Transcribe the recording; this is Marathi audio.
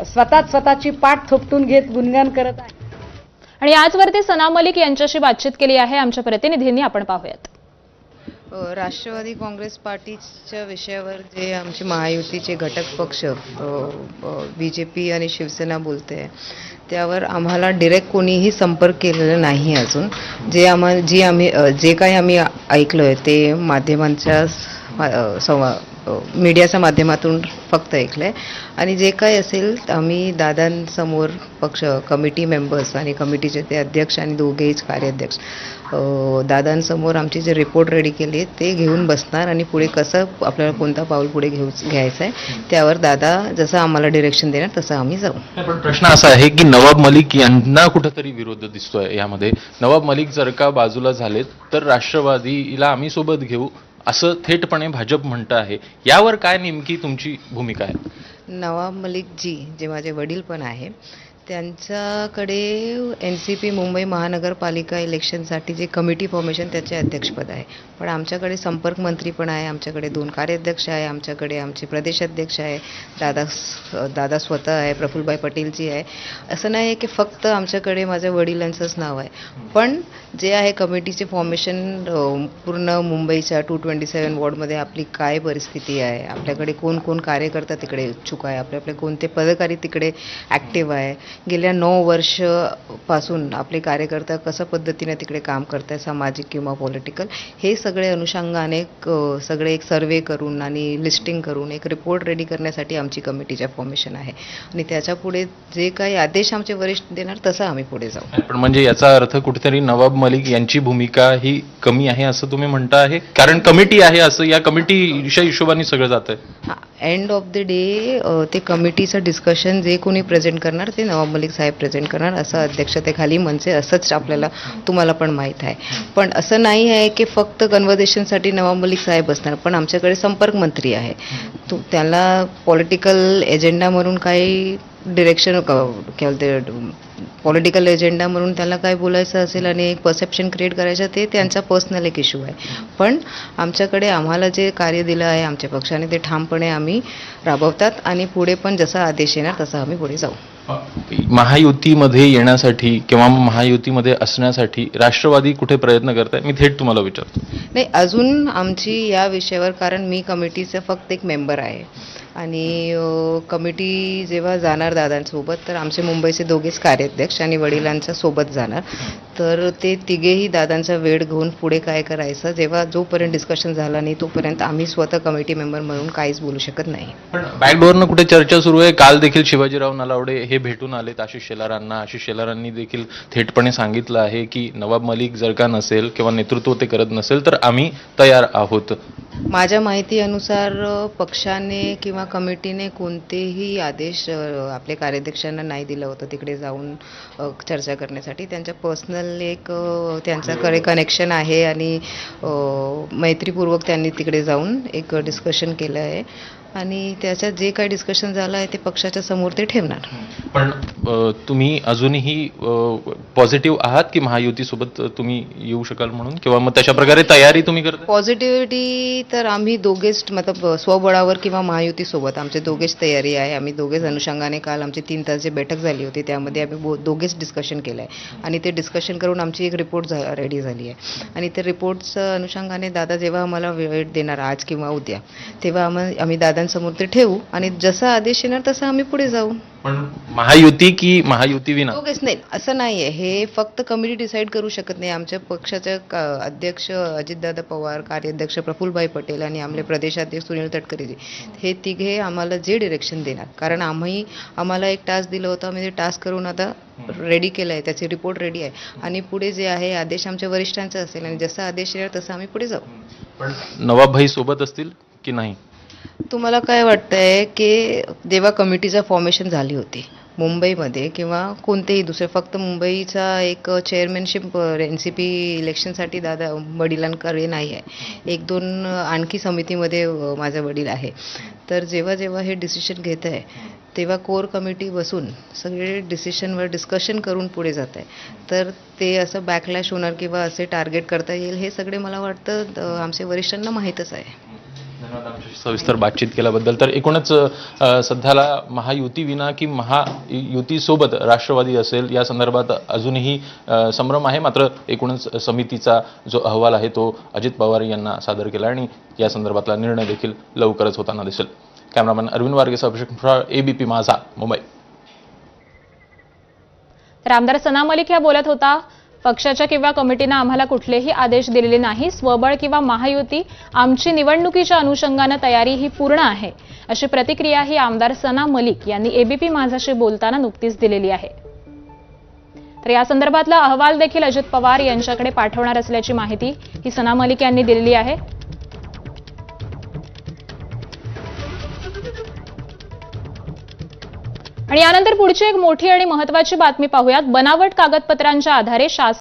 स्वतःची पाठ थोपटून घेत गुणगान करत आहे. आणि आजवरती सना मलिक यांच्याशी बातचीत केली आहे आमच्या प्रतिनिधींनी, आपण पाहूयात. राष्ट्रवादी काँग्रेस पार्टीच्या विषयावर जे आमचे महायुतीचे घटक पक्ष BJP आणि शिवसेना बोलते त्यावर आम्हाला डिरेक्ट कोणीही संपर्क केलेला नाही अजून. जे काही आम्ही ऐकलं आहे ते माध्यमांच्या मीडियाच्या माध्यमातून फक्त ऐकलं आहे. आणि जे काही असेल आम्ही दादांसमोर पक्ष कमिटी मेंबर्स आणि कमिटीचे ते अध्यक्ष आणि दोघेही कार्याध्यक्ष दादांसमोर आमचे जे रिपोर्ट रेडी केले ते घेऊन बसणार आणि पुढे कसं आपल्याला कोणता पाऊल पुढे घ्यायचं आहे त्यावर दादा जसं आम्हाला डिरेक्शन देणार तसं आम्ही जाऊ. पण प्रश्न असा आहे की नवाब मलिक यांना कुठेतरी विरोध दिसतोय यामध्ये. नवाब मलिक जर का बाजूला झालेत तर राष्ट्रवादीला आम्ही सोबत घेऊ असं थेटपणे भाजप म्हणतं आहे. यावर काय नेमकी तुमची भूमिका आहे? नवाब मलिक जी जे माझे वडील पण आहे त्यांच्याकडे NCP मुंबई महानगरपालिका इलेक्शनसाठी जे कमिटी फॉर्मेशन त्याचे अध्यक्षपद आहे. पण आमच्याकडे संपर्क मंत्री पण आहे, आमच्याकडे 2 कार्याध्यक्ष आहे, आमच्याकडे आमचे प्रदेशाध्यक्ष आहे, दादा स्वतः आहे, प्रफुल्लभाई पटेलजी आहे. असं नाही आहे की फक्त आमच्याकडे माझ्या वडिलांचंच नाव आहे. पण जे आहे कमिटीचे फॉर्मेशन पूर्ण मुंबईच्या 227 वॉर्डमध्ये आपली काय परिस्थिती आहे, आपल्याकडे कोण कोण कार्यकर्ता तिकडे इच्छुक आहे, आपले कोणते पदाधिकारी तिकडे ॲक्टिव्ह आहे, गेल्या 9 वर्षापासून आपले कार्यकर्ता कशा पद्धतीने तिकडे काम करत आहे, सामाजिक किंवा पॉलिटिकल, हे सगळे अनुषंगाने सगळे एक सर्वे करून आणि लिस्टिंग करून एक रिपोर्ट रेडी करण्यासाठी आमची कमिटीच्या फॉर्मेशन आहे. आणि त्याच्या पुढे जे काही आदेश आमचे वरिष्ठ देणार तसं आम्ही पुढे जाऊ. पण म्हणजे याचा अर्थ कुठेतरी नवाब मलिक यांची भूमिका ही कमी आहे असं तुम्ही म्हणता आहे, कारण कमिटी आहे असं या कमिटीच्या हिशोबाने सगळं जात आहे. एंड ऑफ द डे ते कमिटीचं डिस्कशन जे कोणी प्रेझेंट करणार ते नवाब मलिक साहेब प्रेझेंट करणार असं अध्यक्षतेखाली म्हणजे असंच आपल्याला तुम्हाला पण माहीत आहे. पण असं नाही आहे की फक्त कन्व्हर्सेशनसाठी नवाब मलिक साहेब असणार, पण आमच्याकडे संपर्क मंत्री आहे. त्याला पॉलिटिकल एजेंडा म्हणून काही डिरेक्शन पॉलिटिकल एजेंडा म्हणून त्याला काय बोलायचं असेल आणि एक परसेप्शन क्रिएट करायचं ते त्यांचा पर्सनल एक इश्यू आहे. पण आमच्याकडे आम्हाला जे कार्य दिलं आहे आमच्या पक्षाने ते ठामपणे आम्ही राबवतात आणि पुढे पण जसा आदेश येणार तसा आम्ही पुढे जाऊ. महायुतीमध्ये येण्यासाठी किंवा महायुतीमध्ये असण्यासाठी राष्ट्रवादी कुठे प्रयत्न करत आहे, मी थेट तुम्हाला विचारतो. नाही, अजून आमची या विषयावर, कारण मी कमिटीचा फक्त एक मेंबर आहे आणि कमिटी जेव्हा जाणार दादांसोबत तर आमचे मुंबईचे दोघेच कार्याध्यक्ष आणि वडिलांच्या सोबत जाणार, तर ते तिघेही दादांचा वेळ घेऊन पुढे काय करायचं जेव्हा जोपर्यंत डिस्कशन झाला नाही तोपर्यंत आम्ही स्वतः कमिटी मेंबर म्हणून काहीच बोलू शकत नाही. पण बॅकडोअरनं कुठे चर्चा सुरू आहे. काल देखील शिवाजीराव नलावडे हे भेटून आलेत आशिष शेलारांना. आशिष शेलारांनी देखील थेटपणे सांगितलं आहे की नवाब मलिक जर का नसेल किंवा नेतृत्व ते करत नसेल तर आम्ही तयार आहोत. माझ्या माहितीनुसार पक्षाने किंवा कमिटीने कोणतेही आदेश आपल्या कार्याध्यक्षांना नाही दिलं होतं तिकडे जाऊन चर्चा करण्यासाठी. त्यांच्या पर्सनल एक त्यांच्याकडे कनेक्शन आहे आणि मैत्रीपूर्वक त्यांनी तिकडे जाऊन एक डिस्कशन केलं आहे आणि त्याच्यात जे काही डिस्कशन झालं आहे ते पक्षाच्या समोर ते ठेवणार. पण तुम्ही अजूनही पॉझिटिव्ह आहात की महायुतीसोबत तुम्ही येऊ शकाल म्हणून, किंवा मग तशा प्रकारे तयारी तुम्ही करता? पॉझिटिव्हिटी तर आम्ही दोघेच मतलब स्वबळावर किंवा महायुतीसोबत आमचे दोघेच तयारी आहे. आम्ही दोघेच अनुषंगाने काल आमची 3 तास जी बैठक झाली होती त्यामध्ये आम्ही दोघेच डिस्कशन केलं आहे आणि ते डिस्कशन करून आमची एक रिपोर्ट रेडी झाली आहे आणि ते रिपोर्टचं अनुषंगाने दादा जेव्हा आम्हाला वेळ देणार आज किंवा उद्या तेव्हा आम्ही दादांसमोर ते ठेवू आणि जसा आदेश येणार तसं आम्ही पुढे जाऊ. पण महायुती की महायुती विना? दोघेच नाही, असं नाही आहे. हे फक्त कमिटी डिसाईड करू शकत नाही. आमच्या पक्षाचे अध्यक्ष अजितदादा पवार, कार्याध्यक्ष प्रफुल्लभाई पटेल आणि आमचे प्रदेशाध्यक्ष सुनील तटकरेजी हे तिघे आम्हाला जे डिरेक्शन देणार, कारण आम्हाला एक टास्क दिलं होतं, आम्ही ते टास्क करून आता रेडी केलं आहे, त्याची रिपोर्ट रेडी आहे आणि पुढे जे आहे आदेश आमच्या वरिष्ठांचा असेल आणि जसा आदेश येणार तसं आम्ही पुढे जाऊ. पण नवाबभाई सोबत असतील की नाही? तुम्हाला काय वाटतंय की जेव्हा कमिटीचं फॉर्मेशन झाली होती मुंबईमध्ये किंवा कोणतेही दुसरे, फक्त मुंबईचा एक चेअरमॅनशिप NCP इलेक्शनसाठी दादा वडिलांकडे नाही आहे, 1-2 आणखी समितीमध्ये माझे वडील आहे. तर जेव्हा हे डिसिशन घेत आहे तेव्हा कोर कमिटी बसून सगळे डिसिशनवर डिस्कशन करून पुढे जात आहे. तर ते असं बॅकलॅश होणार किंवा असे टार्गेट करता येईल हे सगळे मला वाटतं आमच्या वरिष्ठांना माहीतच आहे. धन्यवाद आमच्याशी सविस्तर बातचीत केल्याबद्दल. तर एकूणच सध्याला महायुती विना की महायुतीसोबत राष्ट्रवादी असेल या संदर्भात अजूनही संभ्रम आहे. मात्र एकूणच समितीचा जो अहवाल आहे तो अजित पवार यांना सादर केला आणि या संदर्भातला निर्णय देखील लवकरच होताना दिसेल. कॅमेरामॅन अरविंद वारगेसह अभिषेक ABP माझा, मुंबई. तर आमदार सना मलिक या बोलत होता, पक्षाच्या किंवा कमिटीनं आम्हाला कुठलेही आदेश दिलेले नाही. स्वबळ किंवा महायुती, आमची निवडणुकीच्या अनुषंगानं तयारी ही पूर्ण आहे, अशी प्रतिक्रिया ही आमदार सना मलिक यांनी ABP माझाशी बोलताना नुकतीच दिलेली आहे. तर या संदर्भातला अहवाल देखील अजित पवार यांच्याकडे पाठवणार असल्याची माहिती ही सना मलिक यांनी दिलेली आहे. आणि यानंतर पुढची एक मोठी आणि महत्त्वाची बातमी पाहूयात. बनावट कागदपत्रांच्या आधारे